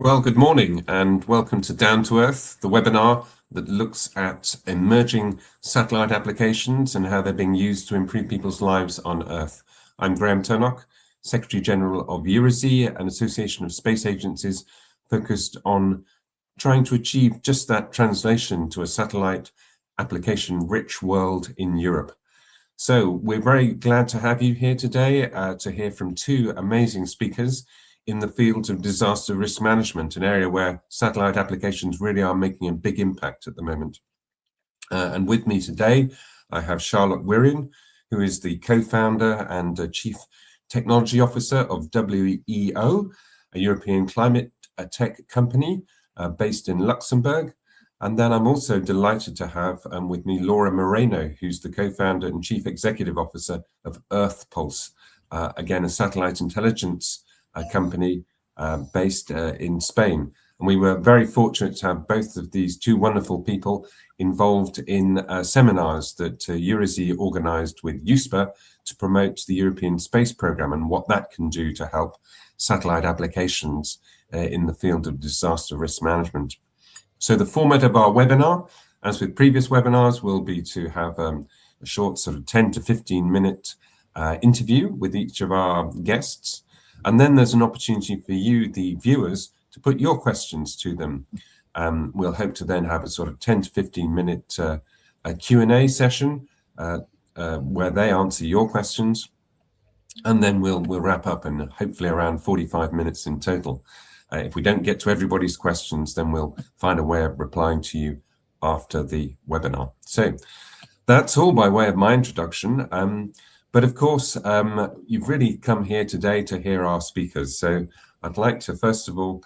Well, good morning and welcome to Down to Earth, the webinar that looks at emerging satellite applications and how they're being used to improve people's lives on Earth. I'm Graham Turnock, Secretary General of EURASEA, an association of space agencies focused on trying to achieve just that translation to a satellite application-rich world in Europe. So we're very glad to have you here today to hear from two amazing speakers in the field of disaster risk management, an area where satellite applications really are making a big impact at the moment. And with me today, I have Charlotte Wirion, who is the co-founder and Chief Technology Officer of WEO, a European climate tech company based in Luxembourg. And then I'm also delighted to have with me Laura Moreno, who's the co-founder and Chief Executive Officer of Earth Pulse, again, a satellite intelligence company based in Spain. And we were very fortunate to have both of these two wonderful people involved in seminars that EURASEA organized with EUSPA to promote the European Space Programme and what that can do to help satellite applications in the field of disaster risk management. So the format of our webinar, as with previous webinars, will be to have a short sort of 10 to 15 minute interview with each of our guests. And then there's an opportunity for you, the viewers, to put your questions to them. We'll hope to then have a sort of 10 to 15 minute Q&A session where they answer your questions. And then we'll wrap up in hopefully around 45 minutes in total. If we don't get to everybody's questions, then we'll find a way of replying to you after the webinar. So that's all by way of my introduction. But of course, you've really come here today to hear our speakers. So I'd like to, first of all,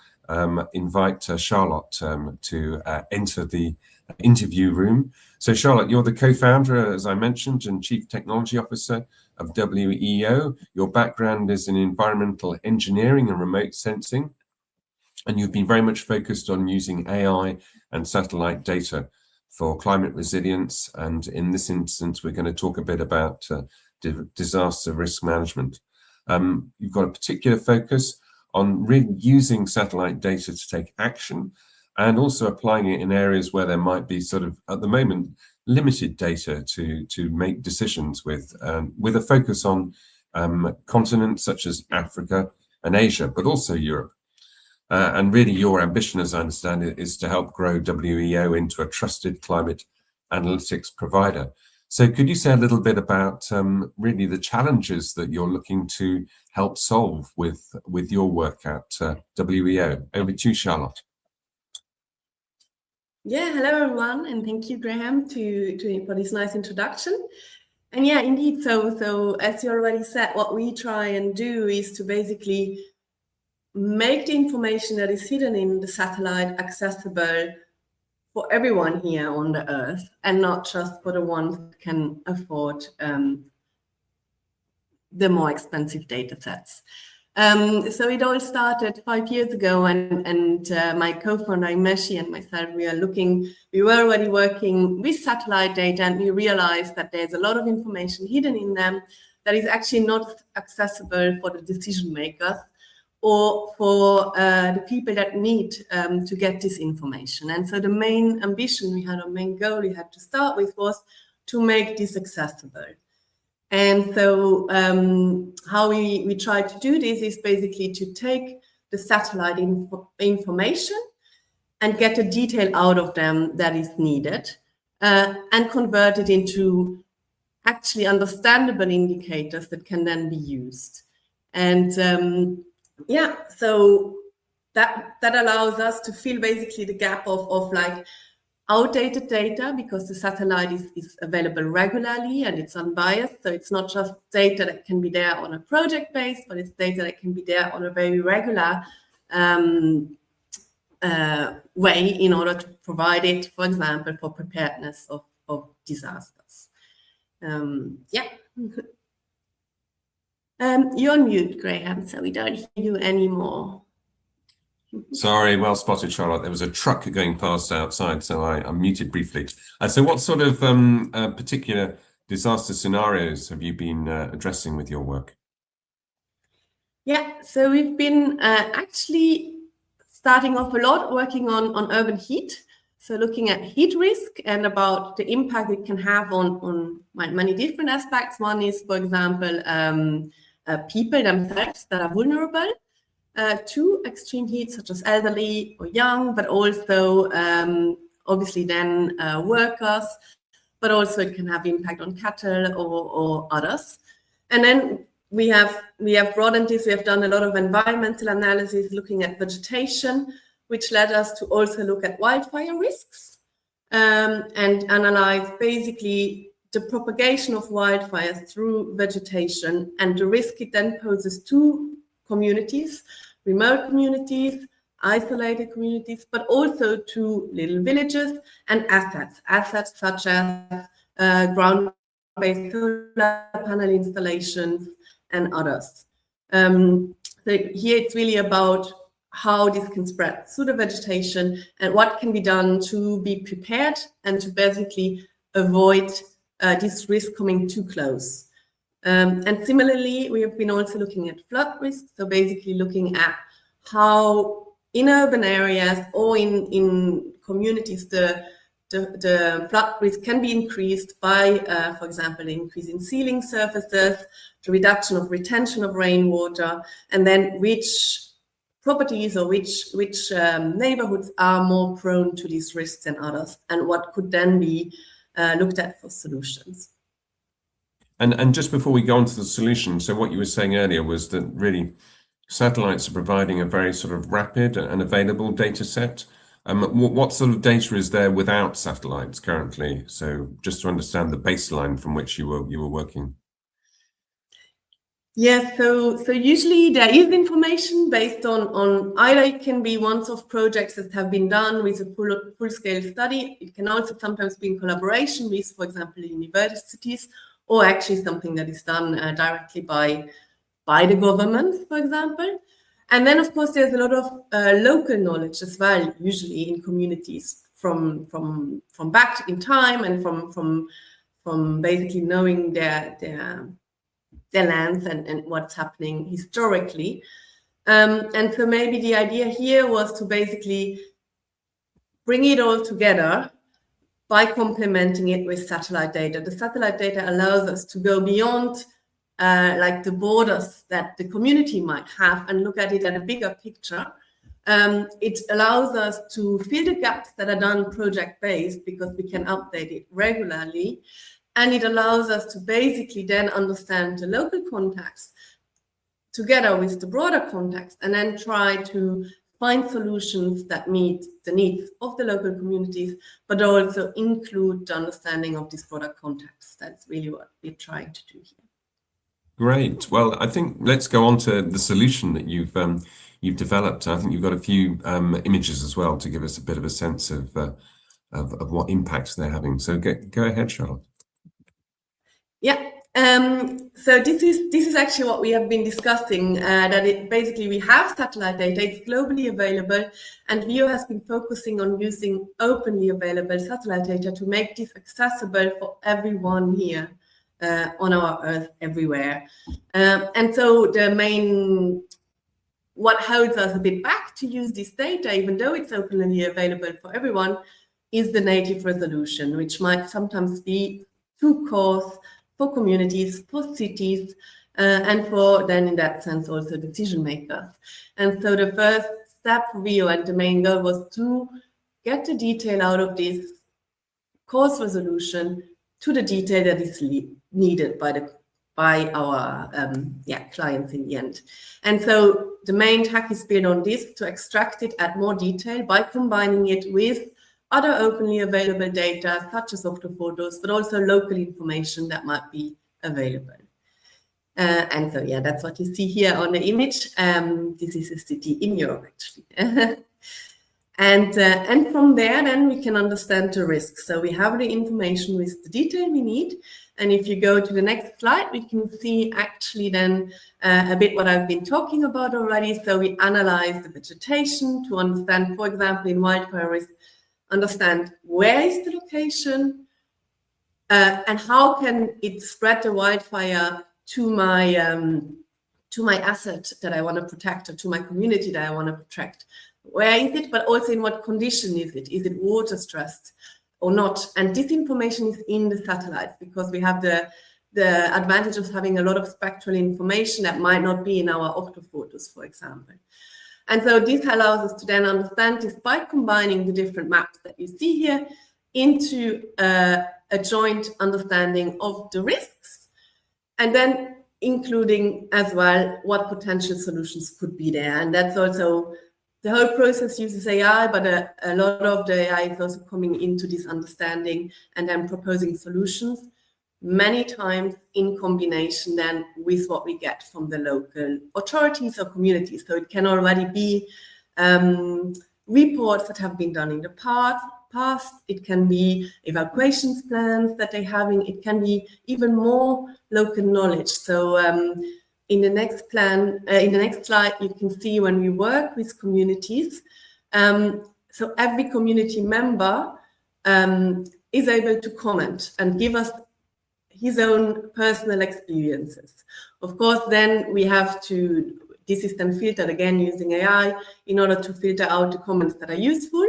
invite Charlotte to enter the interview room. So Charlotte, you're the co-founder, as I mentioned, and Chief Technology Officer of WEO. Your background is in environmental engineering and remote sensing, and you've been very much focused on using AI and satellite data for climate resilience. And in this instance, we're going to talk a bit about disaster risk management. You've got a particular focus on really using satellite data to take action and also applying it in areas where there might be sort of, at the moment, limited data to make decisions with a focus on continents such as Africa and Asia, but also Europe. And really your ambition, as I understand it, is to help grow WEO into a trusted climate analytics provider. So could you say a little bit about really the challenges that you're looking to help solve with your work at WEO? Over to you, Charlotte. Yeah, hello everyone, and thank you, Graham, for this nice introduction. And yeah, indeed, so as you already said, what we try and do is to basically make the information that is hidden in the satellite accessible for everyone here on the Earth, and not just for the ones that can afford the more expensive data sets. So it all started 5 years ago, and my co-founder Imeshi and myself, we were already working with satellite data, and we realized that there's a lot of information hidden in them that is actually not accessible for the decision makers or for the people that need to get this information. And so the main ambition we had, or main goal we had to start with, was to make this accessible. And so how we try to do this is basically to take the satellite information and get the detail out of them that is needed and convert it into actually understandable indicators that can then be used. And yeah, so that allows us to fill basically the gap of like outdated data, because the satellite is available regularly and it's unbiased. So it's not just data that can be there on a project base, but it's data that can be there on a very regular way in order to provide it, for example, for preparedness of disasters. Yeah. You're on mute, Graham, so we don't hear you anymore. Sorry, well spotted, Charlotte. There was a truck going past outside, so I muted briefly. So what sort of particular disaster scenarios have you been addressing with your work? Yeah, so we've been actually starting off a lot working on urban heat. So looking at heat risk and about the impact it can have on many different aspects. One is, for example, people themselves that are vulnerable to extreme heat, such as elderly or young, but also obviously then workers, but also it can have impact on cattle or others. And then we have broadened this. We have done a lot of environmental analysis looking at vegetation, which led us to also look at wildfire risks and analyze basically the propagation of wildfires through vegetation and the risk it then poses to communities, remote communities, isolated communities, but also to little villages and assets such as ground-based solar panel installations and others. So here it's really about how this can spread through the vegetation and what can be done to be prepared and to basically avoid this risk coming too close. And similarly, we have been also looking at flood risk. So basically looking at how in urban areas or in communities, the flood risk can be increased by, for example, the increase in ceiling surfaces, the reduction of retention of rainwater, and then which properties or which neighborhoods are more prone to these risks than others, and what could then be looked at for solutions. And just before we go on to the solution, so what you were saying earlier was that really satellites are providing a very sort of rapid and available data set. What sort of data is there without satellites currently? So just to understand the baseline from which you were working. Yes, so usually there is information based on either it can be once-off projects that have been done with a full-scale study. It can also sometimes be in collaboration with, for example, universities, or actually something that is done directly by the government, for example. And then, of course, there's a lot of local knowledge as well, usually in communities from back in time and from basically knowing their lands and what's happening historically. And so maybe the idea here was to basically bring it all together by complementing it with satellite data. The satellite data allows us to go beyond like the borders that the community might have and look at it at a bigger picture. It allows us to fill the gaps that are done project-based because we can update it regularly. And it allows us to basically then understand the local context together with the broader context and then try to find solutions that meet the needs of the local communities, but also include the understanding of this broader context. That's really what we're trying to do here. Great. Well, I think let's go on to the solution that you've developed. I think you've got a few images as well to give us a bit of a sense of what impacts they're having. So go ahead, Charlotte. Yeah. So this is actually what we have been discussing, that basically we have satellite data, it's globally available, and VIO has been focusing on using openly available satellite data to make this accessible for everyone here on our Earth everywhere. And so what holds us a bit back to use this data, even though it's openly available for everyone, is the native resolution, which might sometimes be too coarse for communities, for cities, and for then in that sense also decision makers. And so the first step for VIO and the main goal was to get the detail out of this coarse resolution to the detail that is needed by our clients in the end. And so the main hack is built on this to extract it at more detail by combining it with other openly available data, such as octophotos, but also local information that might be available. And so, yeah, that's what you see here on the image. This is a city in Europe, actually. And from there, then we can understand the risks. So we have the information with the detail we need. And if you go to the next slide, we can see actually then a bit what I've been talking about already. So we analyze the vegetation to understand, for example, in wildfire risk, understand where is the location and how can it spread the wildfire to my asset that I want to protect or to my community that I want to protect. where is it, but also in what condition is it? Is it water stressed or not? And this information is in the satellites because we have the advantage of having a lot of spectral information that might not be in our orthophotos, for example. And so this allows us to then understand this by combining the different maps that you see here into a joint understanding of the risks, and then including as well what potential solutions could be there. And that's also, the whole process uses AI, but a lot of the AI is also coming into this understanding and then proposing solutions, many times in combination then with what we get from the local authorities or communities. So it can already be reports that have been done in the past, it can be evacuations plans that they're having, it can be even more local knowledge. So in the next slide, you can see when we work with communities, so every community member is able to comment and give us his own personal experiences. Of course, then we have to, this is then filtered again using AI in order to filter out the comments that are useful,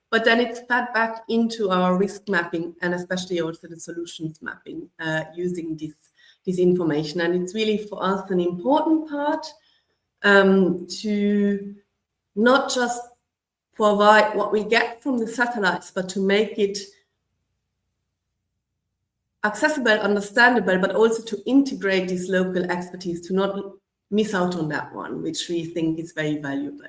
but then it's fed back into our risk mapping and especially also the solutions mapping using this information. And it's really for us an important part to not just provide what we get from the satellites, but to make it accessible, understandable, but also to integrate this local expertise, to not miss out on that one, which we think is very valuable.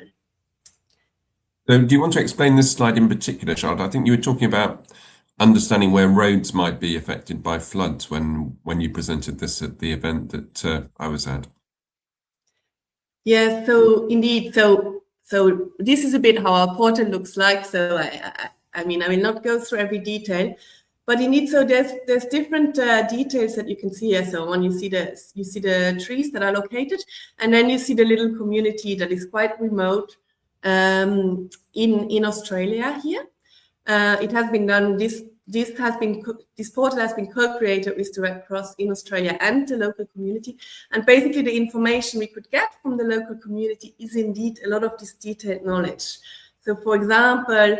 So do you want to explain this slide in particular, Charlotte? I think you were talking about understanding where roads might be affected by floods when you presented this at the event that I was at. Yeah, so indeed, so this is a bit how our portal looks like. So I mean, I will not go through every detail, but indeed, so there's different details that you can see here. So when you see the trees that are located, and then you see the little community that is quite remote in Australia here. It has been done. This portal has been co-created with the Red Cross in Australia and the local community. And basically, the information we could get from the local community is indeed a lot of this detailed knowledge. So, for example,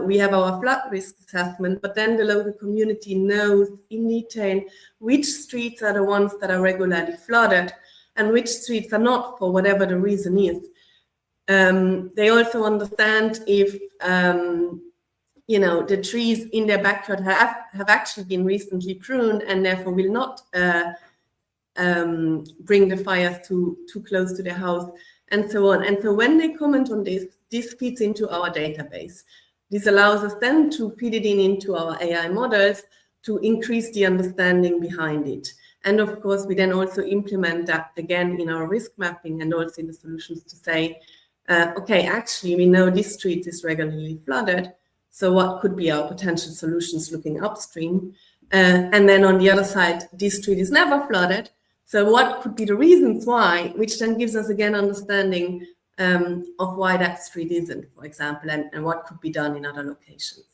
we have our flood risk assessment, but then the local community knows in detail which streets are the ones that are regularly flooded and which streets are not, for whatever the reason is. They also understand if the trees in their backyard have actually been recently pruned and therefore will not bring the fires too close to their house, and so on. And so when they comment on this feeds into our database. This allows us then to feed it into our AI models to increase the understanding behind it. And of course, we then also implement that again in our risk mapping and also in the solutions to say, okay, actually, we know this street is regularly flooded. So what could be our potential solutions looking upstream? And then on the other side, this street is never flooded. So what could be the reasons why, which then gives us again understanding of why that street isn't, for example, and what could be done in other locations.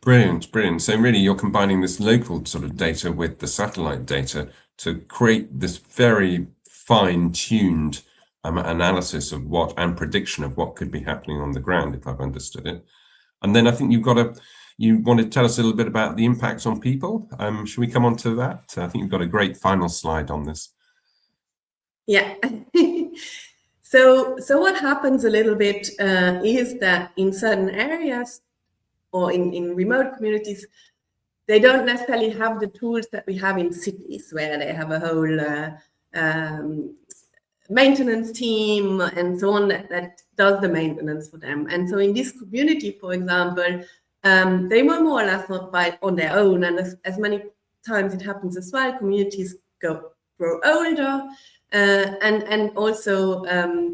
Brilliant, brilliant. So really you're combining this local sort of data with the satellite data to create this very fine-tuned analysis of what and prediction of what could be happening on the ground, if I've understood it. And then I think you want to tell us a little bit about the impacts on people. Should we come on to that? I think you've got a great final slide on this. Yeah. So what happens a little bit is that in certain areas or in remote communities, they don't necessarily have the tools that we have in cities where they have a whole maintenance team and so on that does the maintenance for them. And so in this community, for example, they were more or less not on their own. And as many times it happens as well, communities grow older. And also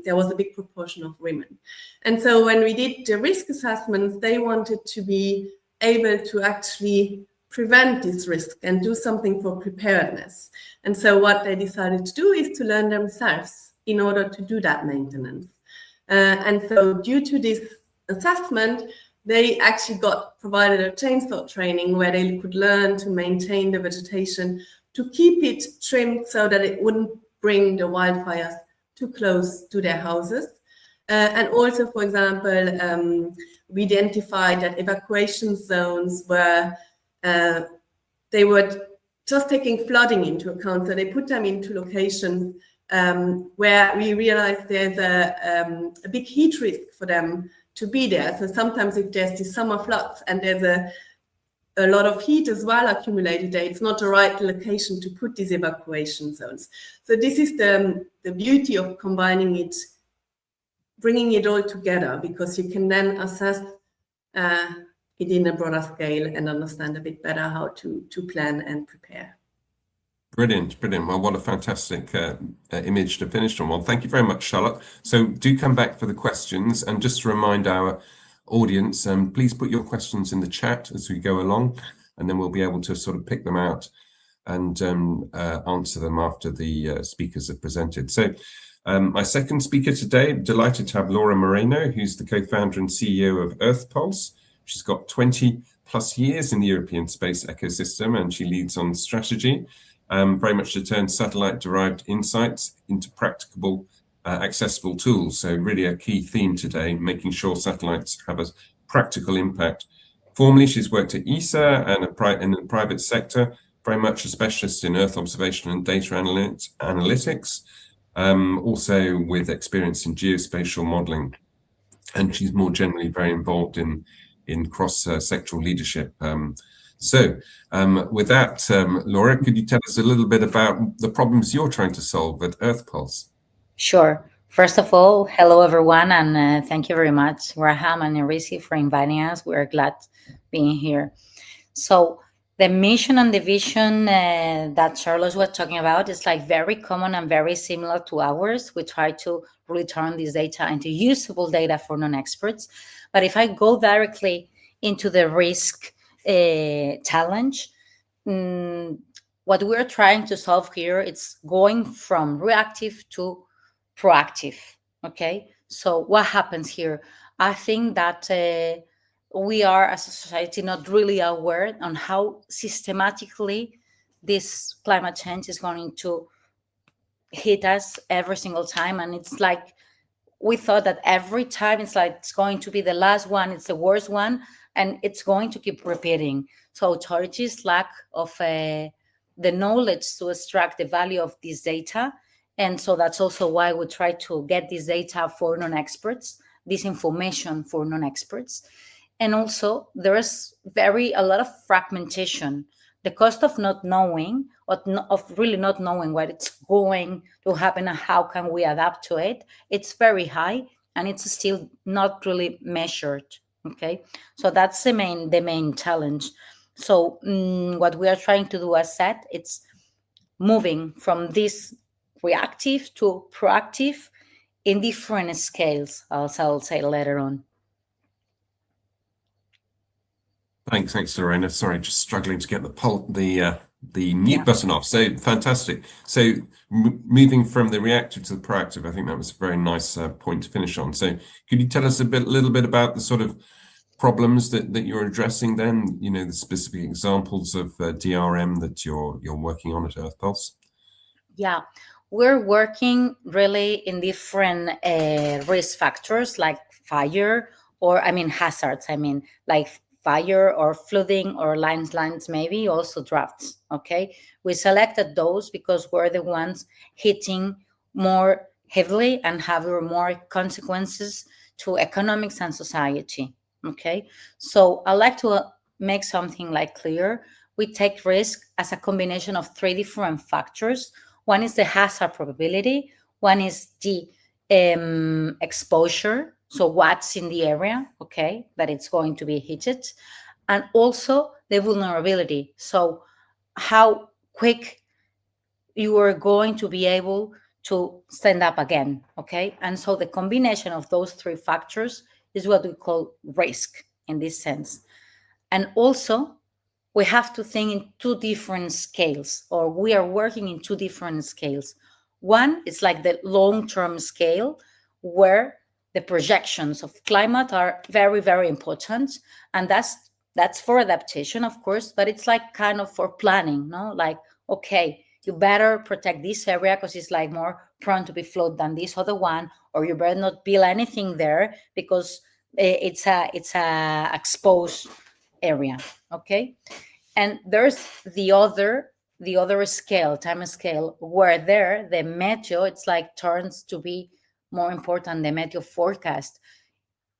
there was a big proportion of women. And so when we did the risk assessments, they wanted to be able to actually prevent this risk and do something for preparedness. And so what they decided to do is to learn themselves in order to do that maintenance. And so due to this assessment, they actually got provided a chainsaw training where they could learn to maintain the vegetation, to keep it trimmed so that it wouldn't bring the wildfires too close to their houses. And also, for example, we identified that evacuation zones were they were just taking flooding into account. So they put them into locations where we realized there's a big heat risk for them to be there. So sometimes if there's these summer floods and there's a lot of heat as well accumulated there, it's not the right location to put these evacuation zones. So this is the beauty of combining it, bringing it all together, because you can then assess it in a broader scale and understand a bit better how to plan and prepare. Brilliant, brilliant. Well, what a fantastic image to finish on. Well, thank you very much, Charlotte. So do come back for the questions. And just to remind our audience, please put your questions in the chat as we go along, and then we'll be able to sort of pick them out and answer them after the speakers have presented. So my second speaker today, I'm delighted to have Laura Moreno, who's the co-founder and CEO of EarthPulse. She's got 20 plus years in the European space ecosystem, and she leads on strategy, very much to turn satellite-derived insights into practicable, accessible tools. So really a key theme today, making sure satellites have a practical impact. Formerly, she's worked at ESA and in the private sector, very much a specialist in Earth observation and data analytics, also with experience in geospatial modeling. And she's more generally very involved in cross-sectoral leadership. With that, Laura, could you tell us a little bit about the problems you're trying to solve at EarthPulse? Sure. First of all, hello everyone, and thank you very much, Graham and Irisi, for inviting us. We're glad being here. So the mission and the vision that Charlotte was talking about is like very common and very similar to ours. We try to really turn this data into usable data for non-experts. But if I go directly into the risk challenge, what we're trying to solve here, it's going from reactive to proactive. Okay, so what happens here? I think that we are, as a society, not really aware on how systematically this climate change is going to hit us every single time. And it's like we thought that every time it's like it's going to be the last one, it's the worst one, and it's going to keep repeating. So authorities lack of the knowledge to extract the value of this data. And so that's also why we try to get this data for non-experts, this information for non-experts. And also there's a lot of fragmentation. The cost of not knowing, of really not knowing what it's going to happen and how can we adapt to it, it's very high, and it's still not really measured. Okay, so that's the main challenge. So what we are trying to do, as said, it's moving from this reactive to proactive in different scales, as I'll say later on. Thanks, Lorena. Sorry, just struggling to get the mute button off. So fantastic. So moving from the reactive to the proactive, I think that was a very nice point to finish on. So could you tell us a little bit about the sort of problems that you're addressing then? You know, the specific examples of DRM that you're working on at EarthPulse. Yeah, we're working really in different risk factors like fire, or hazards. Like fire or flooding or landslides, maybe also droughts. Okay, we selected those because we're the ones hitting more heavily and have more consequences to economics and society. Okay, so I like to make something like clear. We take risk as a combination of three different factors. One is the hazard probability, one is the exposure, so what's in the area, okay, that it's going to be hit, and also the vulnerability, so how quick you are going to be able to stand up again, okay? And so the combination of those three factors is what we call risk in this sense. And also, we have to think in two different scales, or we are working in two different scales. One is like the long-term scale, where the projections of climate are very, very important. And that's for adaptation, of course, but it's like kind of for planning, no? Like, okay, you better protect this area because it's like more prone to be flooded than this other one, or you better not build anything there because it's a exposed area. Okay, and there's the other time scale where there the meteo it's like turns to be more important, the meteo forecast.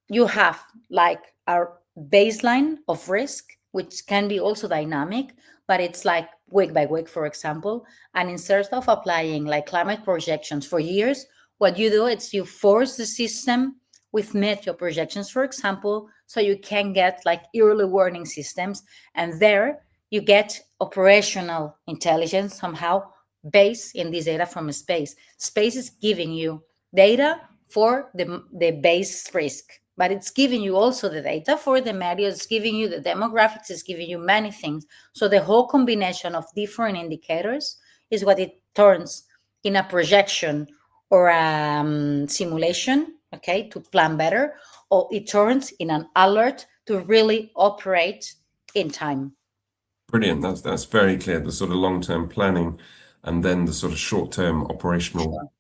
You have like a baseline of risk, which can be also dynamic, but it's like week by week, for example. And instead of applying like climate projections for years, what you do is you force the system with meteo projections, for example, so you can get like early warning systems. And there you get operational intelligence somehow based in this data from space. Space is giving you data for the base risk, but it's giving you also the data for the media, it's giving you the demographics, it's giving you many things. So the whole combination of different indicators is what it turns in a projection or a simulation, okay, to plan better, or it turns in an alert to really operate in time. Brilliant. That's very clear. The sort of long-term planning and then the sort of short-term operational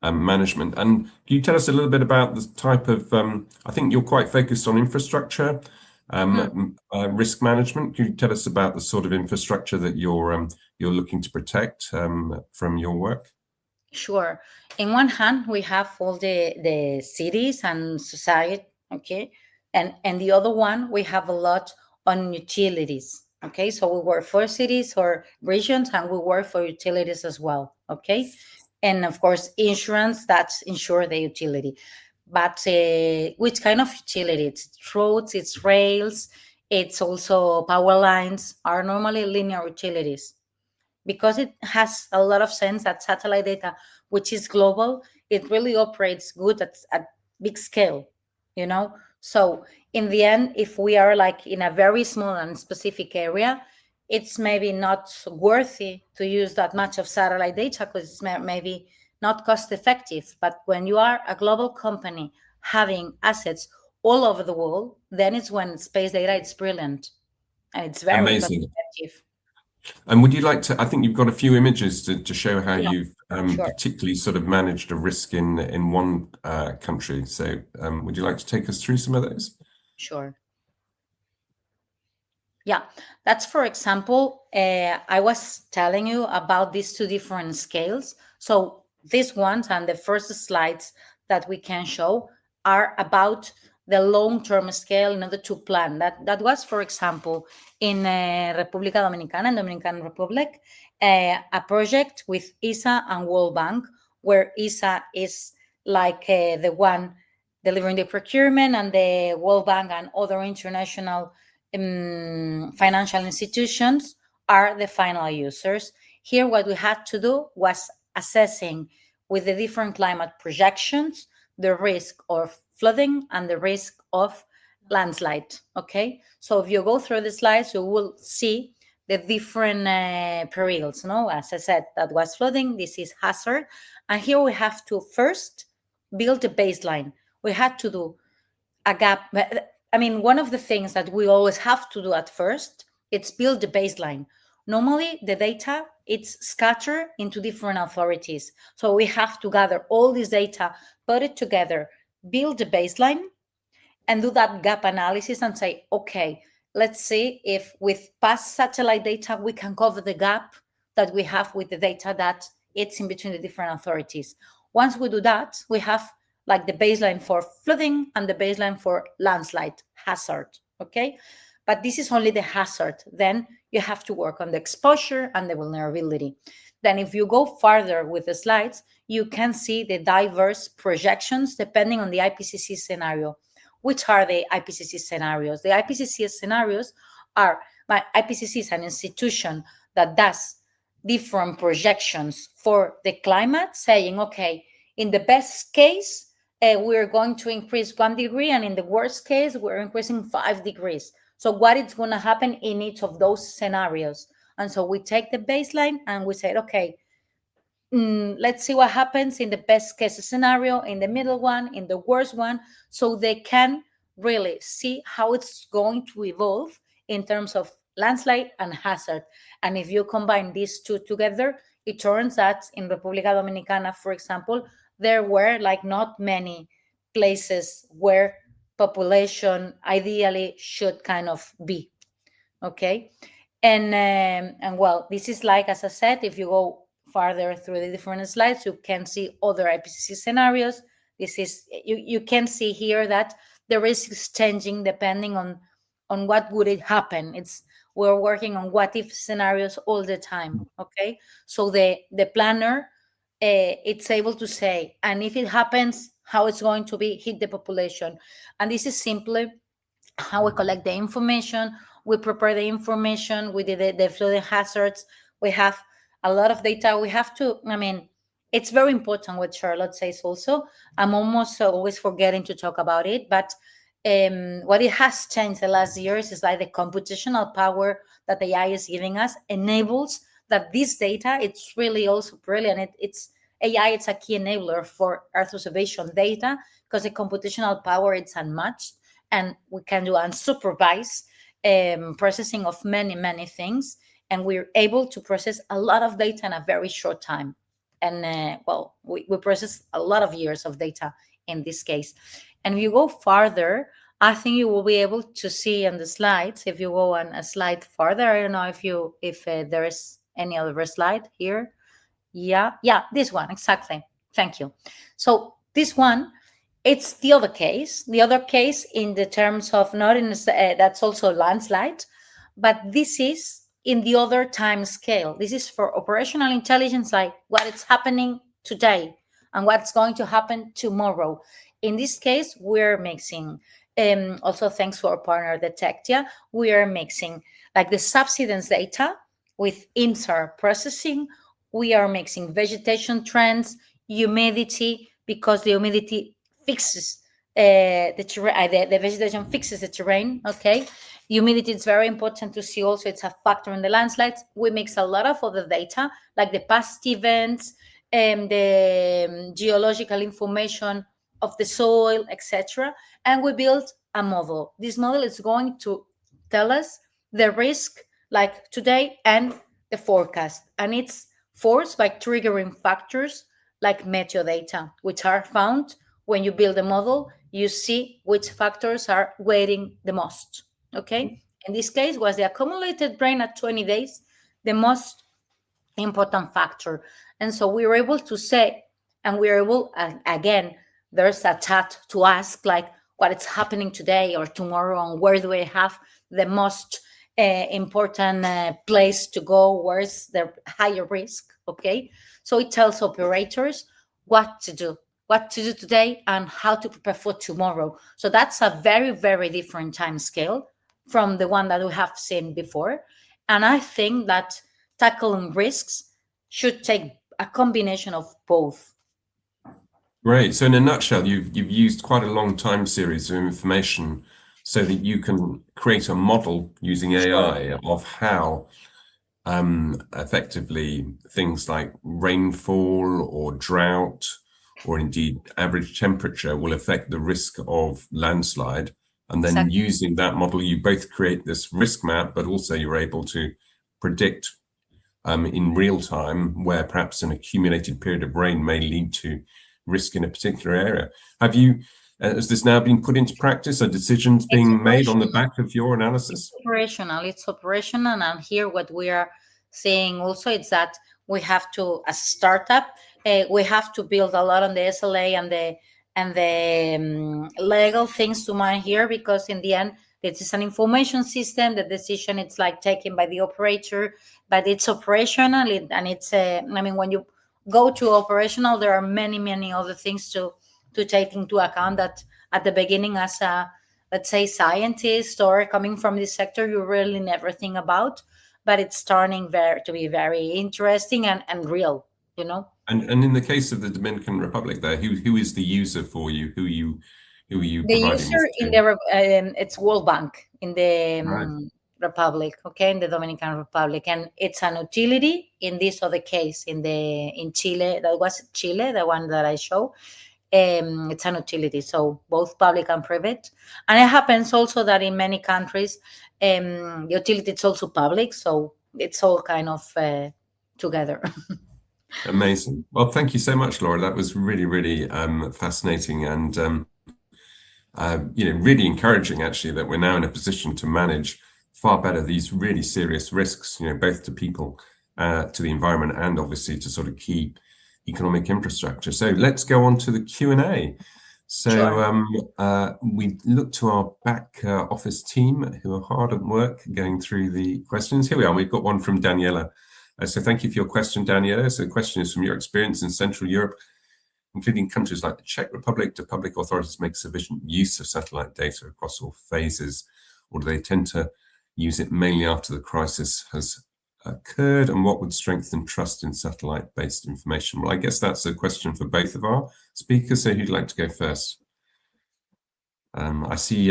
management. And can you tell us a little bit about the type of, I think you're quite focused on infrastructure, risk management. Can you tell us about the sort of infrastructure that you're looking to protect from your work? Sure. In one hand, we have all the cities and society, okay? And the other one, we have a lot on utilities, okay? So we work for cities or regions, and we work for utilities as well, okay? And of course, insurance, that's insure the utility. But which kind of utility? It's roads, it's rails, it's also power lines, are normally linear utilities. Because it has a lot of sense that satellite data, which is global, it really operates good at big scale, you know? So in the end, if we are like in a very small and specific area, it's maybe not worthy to use that much of satellite data because it's maybe not cost effective. But when you are a global company having assets all over the world, then it's when space data is brilliant and it's very cost Amazing. effective. And would you like to, I think you've got a few images to show how Yeah, you've sure. particularly sort of managed a risk in one country. So would you like to take us through some of those? Sure. Yeah, that's for example, I was telling you about these two different scales. So these ones and the first slides that we can show are about the long-term scale in order to plan. That was, for example, in República Dominicana, in Dominican Republic, a project with ISA and World Bank, where ISA is like the one delivering the procurement, and the World Bank and other international financial institutions are the final users. Here, what we had to do was assessing with the different climate projections the risk of flooding and the risk of landslide. Okay, so if you go through the slides, you will see the different perils. No, as I said, that was flooding. This is hazard, and here we have to first build a baseline. We had to do a gap. I mean, one of the things that we always have to do at first, it's build the baseline. Normally, the data, it's scattered into different authorities. So we have to gather all this data, put it together, build the baseline, and do that gap analysis and say, okay, let's see if with past satellite data, we can cover the gap that we have with the data that it's in between the different authorities. Once we do that, we have like the baseline for flooding and the baseline for landslide hazard, okay? But this is only the hazard. Then you have to work on the exposure and the vulnerability. Then if you go farther with the slides, you can see the diverse projections depending on the IPCC scenario. Which are the IPCC scenarios? The IPCC scenarios are, IPCC is an institution that does different projections for the climate, saying, okay, in the best case, we're going to increase 1 degree, and in the worst case, we're increasing 5 degrees. So what is going to happen in each of those scenarios? And so we take the baseline and we say, okay, let's see what happens in the best case scenario, in the middle one, in the worst one, so they can really see how it's going to evolve in terms of landslide and hazard. And if you combine these two together, it turns that in República Dominicana, for example, there were like not many places where population ideally should kind of be. Okay. And well, this is like, as I said, if you go farther through the different slides, you can see other IPCC scenarios. This is, you can see here that the risk is changing depending on what would it happen. We're working on what if scenarios all the time. Okay. So the planner, it's able to say, and if it happens, how it's going to be hit the population. And this is simply how we collect the information, we prepare the information, we did the flooding hazards, we have a lot of data. We have to, I mean, it's very important what Charlotte says also. I'm almost always forgetting to talk about it, but what it has changed the last years is like the computational power that the AI is giving us enables that this data, it's really also brilliant. It's AI, it's a key enabler for Earth observation data because the computational power, it's unmatched, and we can do unsupervised processing of many things, and we're able to process a lot of data in a very short time. And well, we process a lot of years of data in this case. And if you go farther, I think you will be able to see on the slides. If you go on a slide farther, I don't know if there is any other slide here. Yeah, this one, exactly. Thank you. So this one, it's the other case in the terms of not in that's also landslide, but this is in the other time scale. This is for operational intelligence, like what is happening today and what's going to happen tomorrow. In this case, we're mixing, also thanks to our partner Detectia, we are mixing like the subsidence data with INSAR processing. We are mixing vegetation trends, humidity, because the humidity fixes the terrain, the vegetation fixes the terrain. Okay, humidity is very important to see also. It's a factor in the landslides. We mix a lot of other data like the past events and the geological information of the soil, etc. And we build a model. This model is going to tell us the risk like today and the forecast, and it's forced by triggering factors like metadata, which are found when you build a model. You see which factors are weighting the most. Okay. In this case, was the accumulated rain at 20 days the most important factor. And so we were able to say, and we were able, again, there's a chat to ask like what is happening today or tomorrow, and where do we have the most important place to go, where's the higher risk. Okay, so it tells operators what to do today and how to prepare for tomorrow. So that's a very different time scale from the one that we have seen before. And I think that tackling risks should take a combination of both. Great. So in a nutshell, you've used quite a long time series of information so that you can create a model using AI of how effectively things like rainfall or drought or indeed average temperature will affect the risk of landslide. And then using that model, you both create this risk map, but also you're able to predict in real time where perhaps an accumulated period of rain may lead to risk in a particular area. Has this now been put into practice? Are decisions being made on the back of your analysis? It's operational. And here what we are saying also is that we have to, as a startup, we have to build a lot on the SLA and the legal things to mind here, because in the end, this is an information system. The decision it's like taken by the operator, but it's operational. And it's when you go to operational, there are many other things to take into account that at the beginning, as a, let's say, scientist or coming from this sector, you really never think about, but it's starting to be very interesting and real, you know. And in the case of the Dominican Republic, there, who is the user for you? Who are you The providing user this in to? it's World Bank in the Right. Republic, okay, in the Dominican Republic, and it's an utility. In this other case, in Chile, that was Chile, the one that I show. It's an utility, so both public and private. And it happens also that in many countries, the utility is also public, so it's all kind of together. Amazing. Well, thank you so much, Laura. That was really, really fascinating and really encouraging, actually, that we're now in a position to manage far better these really serious risks, both to people, to the environment, and obviously to sort of key economic infrastructure. So let's go on to the Q&A. So Sure. We look to our back office team who are hard at work going through the questions. Here we are. We've got one from Daniela. So thank you for your question, Daniela. So the question is, from your experience in Central Europe, including countries like the Czech Republic, do public authorities make sufficient use of satellite data across all phases, or do they tend to use it mainly after the crisis has occurred? And what would strengthen trust in satellite-based information? Well, I guess that's a question for both of our speakers. So who'd like to go first? I see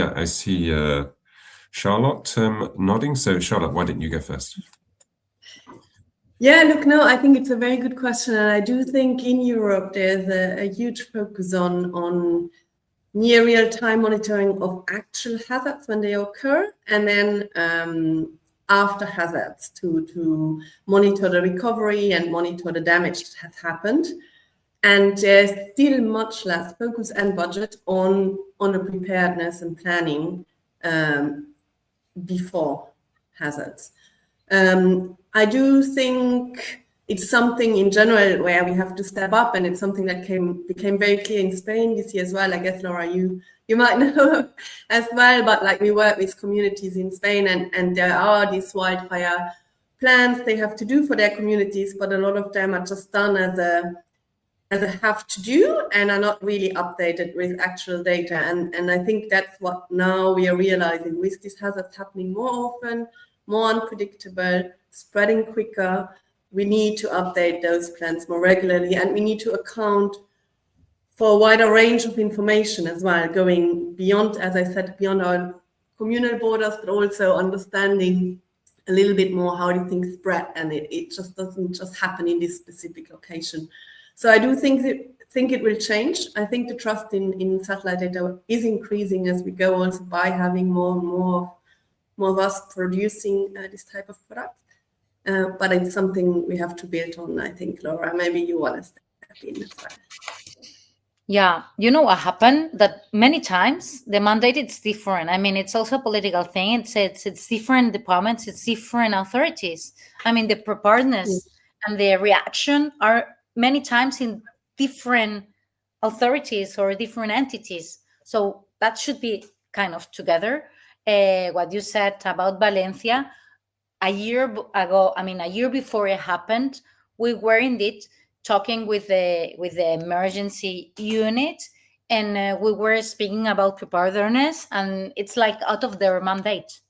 Charlotte nodding. So Charlotte, why don't you go first? Yeah, look, no, I think it's a very good question. And I do think in Europe, there's a huge focus on near real-time monitoring of actual hazards when they occur, and then after hazards to monitor the recovery and monitor the damage that has happened. And there's still much less focus and budget on the preparedness and planning before hazards. I do think it's something in general where we have to step up, and it's something that became very clear in Spain this year as well. I guess, Laura, you might know as well, but like we work with communities in Spain, and there are these wildfire plans they have to do for their communities, but a lot of them are just done as a have to do and are not really updated with actual data. And I think that's what now we are realizing with these hazards happening more often, more unpredictable, spreading quicker. We need to update those plans more regularly, and we need to account for a wider range of information as well, going beyond, as I said, beyond our communal borders, but also understanding a little bit more how do things spread, and it just doesn't just happen in this specific location. So I do think it will change. I think the trust in satellite data is increasing as we go, also by having more and more of us producing this type of product. But it's something we have to build on, I think. Laura, maybe you want to step in as well. Yeah, you know what happened? That many times the mandate is different. I mean, it's also a political thing. It's different departments, it's different authorities. I mean, the preparedness and the reaction are many times in different authorities or different entities. So that should be kind of together. What you said about Valencia, a year before it happened, we were indeed talking with the emergency unit, and we were speaking about preparedness, and it's like out of their mandate.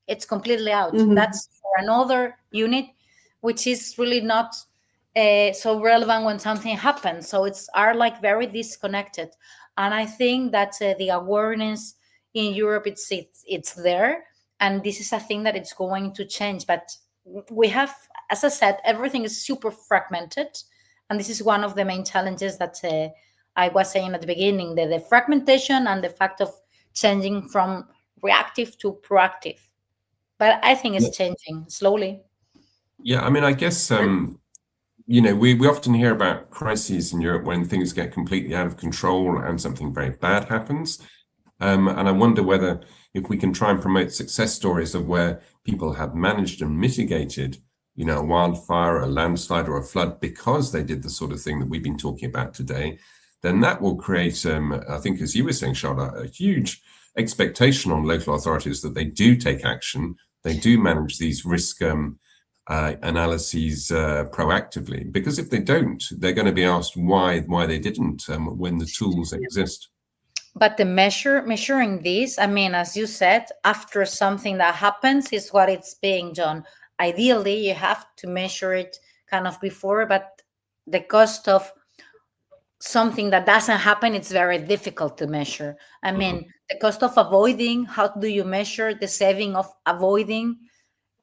It's completely out. That's for another unit, which is really not so relevant when something happens. So are like very disconnected. And I think that the awareness in Europe, it's there, and this is a thing that it's going to change. But we have, as I said, everything is super fragmented, and this is one of the main challenges that I was saying at the beginning, the fragmentation and the fact of changing from reactive to proactive. But I think it's changing slowly. Yeah, I mean, I guess we often hear about crises in Europe when things get completely out of control and something very bad happens. And I wonder whether if we can try and promote success stories of where people have managed and mitigated, a wildfire, a landslide, or a flood because they did the sort of thing that we've been talking about today, then that will create, I think, as you were saying, Charlotte, a huge expectation on local authorities that they do take action, they do manage these risk analyses proactively. Because if they don't, they're going to be asked why they didn't when the tools exist. But the measuring this, I mean, as you said, after something that happens is what it's being done. Ideally, you have to measure it kind of before, but the cost of something that doesn't happen, it's very difficult to measure. I mean, the cost of avoiding, how do you measure the saving of avoiding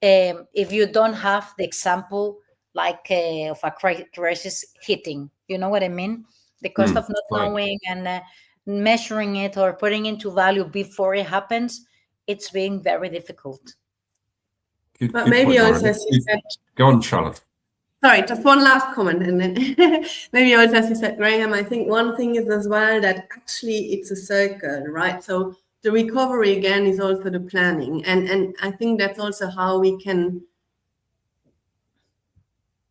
if you don't have the example like of a crisis hitting? You know what I mean? The cost of not knowing and measuring it or putting into value before it happens, it's being very difficult. But maybe also, as you said, go on, Charlotte. Sorry, just one last comment, and then maybe also, as you said, Graham, I think one thing is as well that actually it's a circle, right? So the recovery again is also the planning, and I think that's also how we can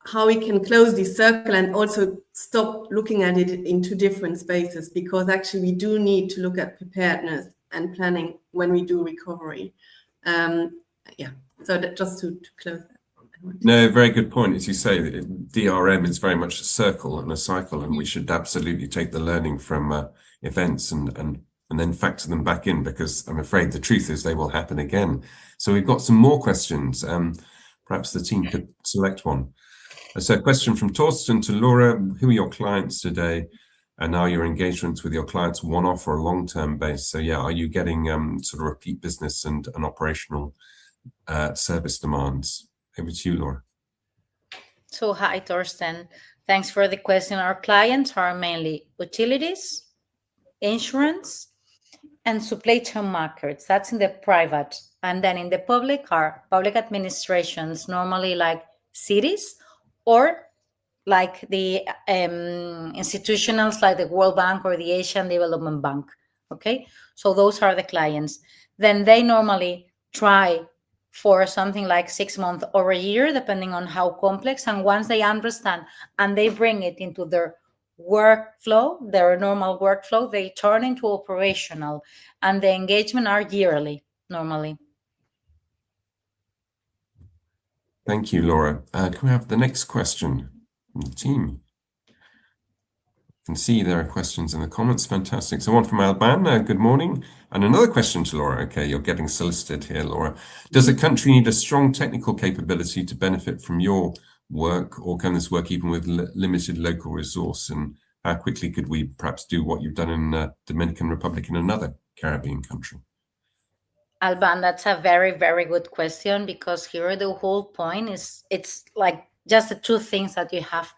close this circle and also stop looking at it in two different spaces, because actually we do need to look at preparedness and planning when we do recovery. Yeah, so that, just to close that. No, very good point. As you say, DRM is very much a circle and a cycle, and we should absolutely take the learning from events and then factor them back in, because I'm afraid the truth is they will happen again. So we've got some more questions. Perhaps the team could select one. So a question from Torsten to Laura: who are your clients today, and are your engagements with your clients one-off or long-term based? So yeah, are you getting sort of repeat business and operational service demands? Over to you, Laura. So hi, Torsten. Thanks for the question. Our clients are mainly utilities, insurance, and supply chain markets. That's in the private. And then in the public are public administrations, normally like cities, or like the institutionals like the World Bank or the Asian Development Bank. Okay, so those are the clients. Then they normally try for something like 6 months or a year, depending on how complex. And once they understand and they bring it into their workflow, their normal workflow, they turn into operational, and the engagement are yearly normally. Thank you, Laura. Can we have the next question from the team? I can see there are questions in the comments. Fantastic. So one from Alban, good morning. And another question to Laura. Okay, you're getting solicited here, Laura. Does a country need a strong technical capability to benefit from your work, or can this work even with limited local resource? And how quickly could we perhaps do what you've done in Dominican Republic in another Caribbean country? Alban, that's a very, very good question, because here the whole point is, it's like just the two things that you have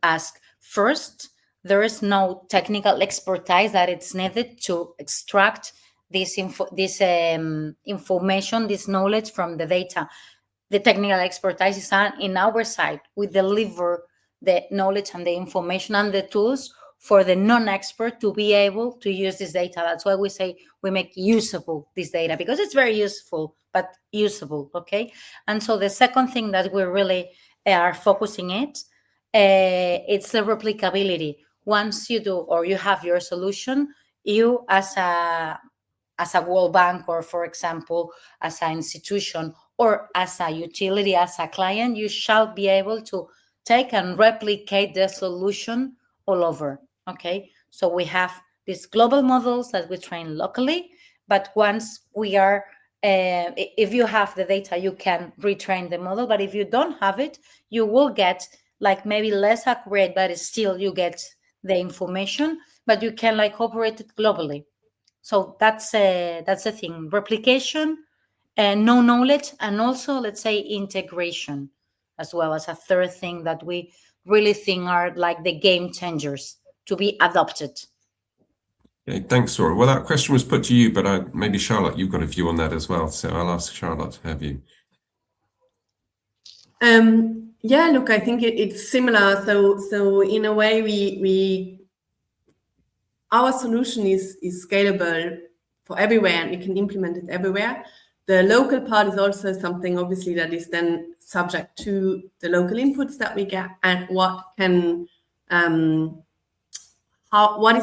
asked. First, there is no technical expertise that it's needed to extract this information, this knowledge from the data. The technical expertise is in our side. We deliver the knowledge and the information and the tools for the non-expert to be able to use this data. That's why we say we make usable this data, because it's very useful, but usable, okay? And so the second thing that we really are focusing it's the replicability. Once you do, or you have your solution, you as a World Bank, or for example, as an institution, or as a utility, as a client, you shall be able to take and replicate the solution all over, okay? So we have these global models that we train locally, but once we are, if you have the data, you can retrain the model, but if you don't have it, you will get like maybe less accurate, but still you get the information, but you can like operate it globally. So that's the thing: replication, no knowledge, and also, let's say, integration, as well as a third thing that we really think are like the game changers to be adopted. Okay, thanks, Laura. Well, that question was put to you, but maybe Charlotte, you've got a view on that as well. So I'll ask Charlotte to have you. Yeah, look, I think it's similar. So in a way, our solution is scalable for everywhere, and we can implement it everywhere. The local part is also something, obviously, that is then subject to the local inputs that we get, and what is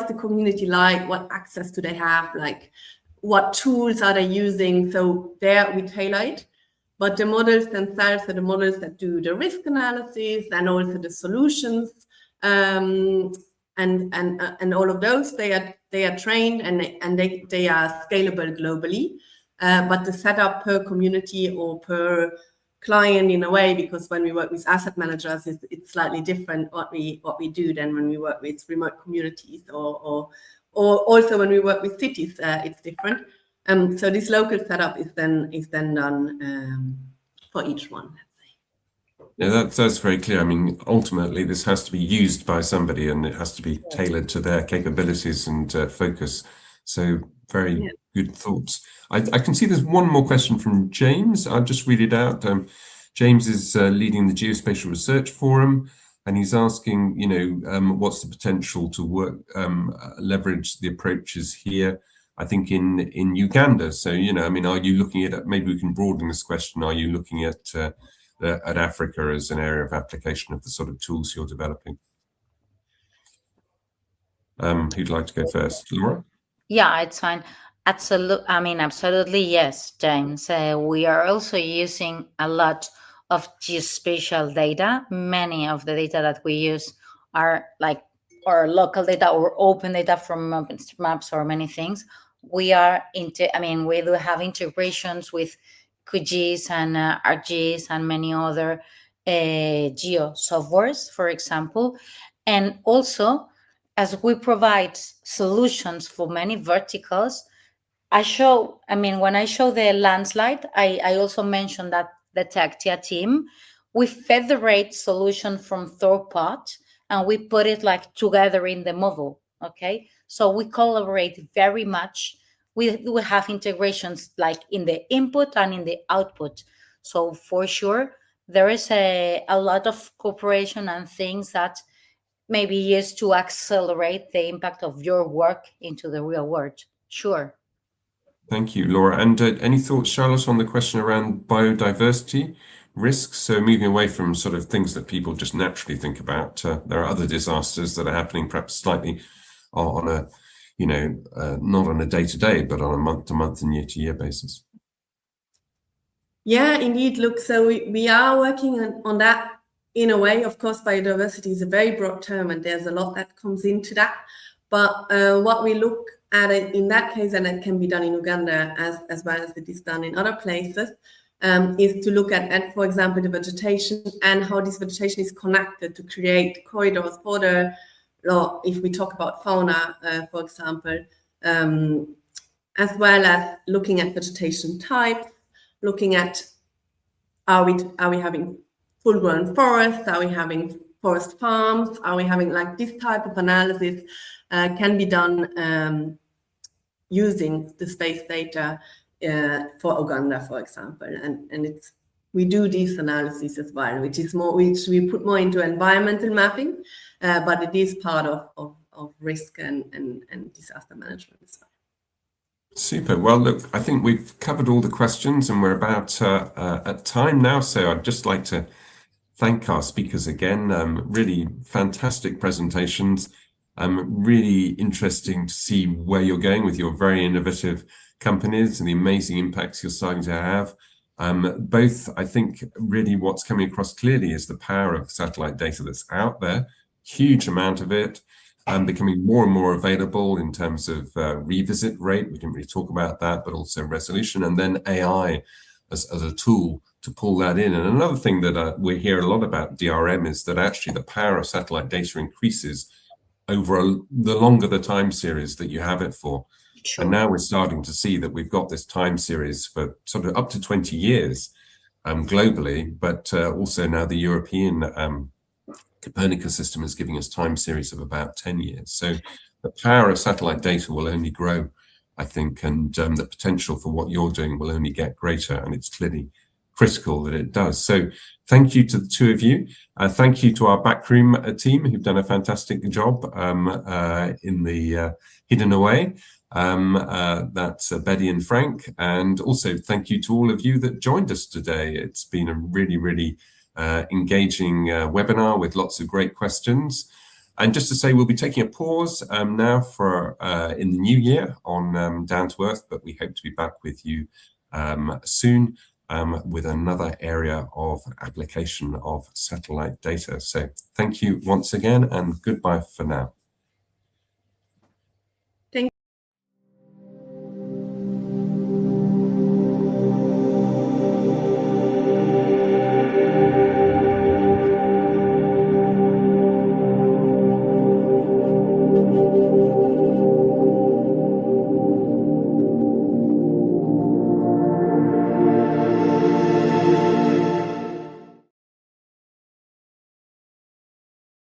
the community like? What access do they have? Like, what tools are they using? So there we tailor it. But the models themselves are the models that do the risk analysis and also the solutions, and all of those. They are trained and they are scalable globally. But the setup per community or per client, in a way, because when we work with asset managers, it's slightly different what we do than when we work with remote communities, or also when we work with cities, it's different. So this local setup is then done for each one, let's say. Yeah, that's very clear. I mean, ultimately, this has to be used by somebody, and it has to be tailored to their capabilities and focus. So very good thoughts. I can see there's one more question from James. I'll just read it out. James is leading the Geospatial Research Forum, and he's asking, what's the potential to work, leverage the approaches here, I think in Uganda. So, are you looking at, maybe we can broaden this question, are you looking at Africa as an area of application of the sort of tools you're developing? Who'd like to go first? Laura? Yeah, it's fine. Absolutely, yes, James. We are also using a lot of geospatial data. Many of the data that we use are like or local data or open data from maps or many things. We do have integrations with QGIS and ArcGIS and many other geo softwares, for example. And also, as we provide solutions for many verticals, when I show the landslide, I also mentioned that the Tectia team, we federate solution from third part and we put it like together in the model. Okay. So we collaborate very much. We have integrations like in the input and in the output. So for sure, there is a lot of cooperation and things that maybe used to accelerate the impact of your work into the real world. Sure. Thank you, Laura. And any thoughts, Charlotte, on the question around biodiversity risks? So moving away from sort of things that people just naturally think about, there are other disasters that are happening perhaps slightly on a, not on a day-to-day, but on a month-to-month and year-to-year basis. Yeah, indeed. Look, so we are working on that in a way. Of course, biodiversity is a very broad term and there's a lot that comes into that. But what we look at it in that case, and it can be done in Uganda as well as it is done in other places, is to look at, for example, the vegetation and how this vegetation is connected to create corridors for if we talk about fauna, for example, as well as looking at vegetation types, looking at are we having full-grown forests, are we having forest farms, are we having like this type of analysis can be done using the space data for Uganda, for example, and we do these analyses as well, which we put more into environmental mapping, but it is part of risk and disaster management as well. Super. Well, look, I think we've covered all the questions and we're about at time now. So I'd just like to thank our speakers again. Really fantastic presentations. Really interesting to see where you're going with your very innovative companies and the amazing impacts you're starting to have. Both, I think, really what's coming across clearly is the power of satellite data that's out there, huge amount of it, becoming more and more available in terms of revisit rate. We didn't really talk about that, but also resolution, and then AI as a tool to pull that in. And another thing that we hear a lot about DRM is that actually the power of satellite data increases over the longer the time series that you have it for. Sure. And now we're starting to see that we've got this time series for sort of up to 20 years globally, but also now the European Copernicus system is giving us time series of about 10 years. So the power of satellite data will only grow, I think, and the potential for what you're doing will only get greater, and it's clearly critical that it does. So thank you to the two of you. Thank you to our backroom team who've done a fantastic job in the hidden away. That's Betty and Frank. And also thank you to all of you that joined us today. It's been a really, really engaging webinar with lots of great questions. And just to say, we'll be taking a pause now for in the new year on Down to Earth, but we hope to be back with you soon with another area of application of satellite data. So thank you once again and goodbye for now.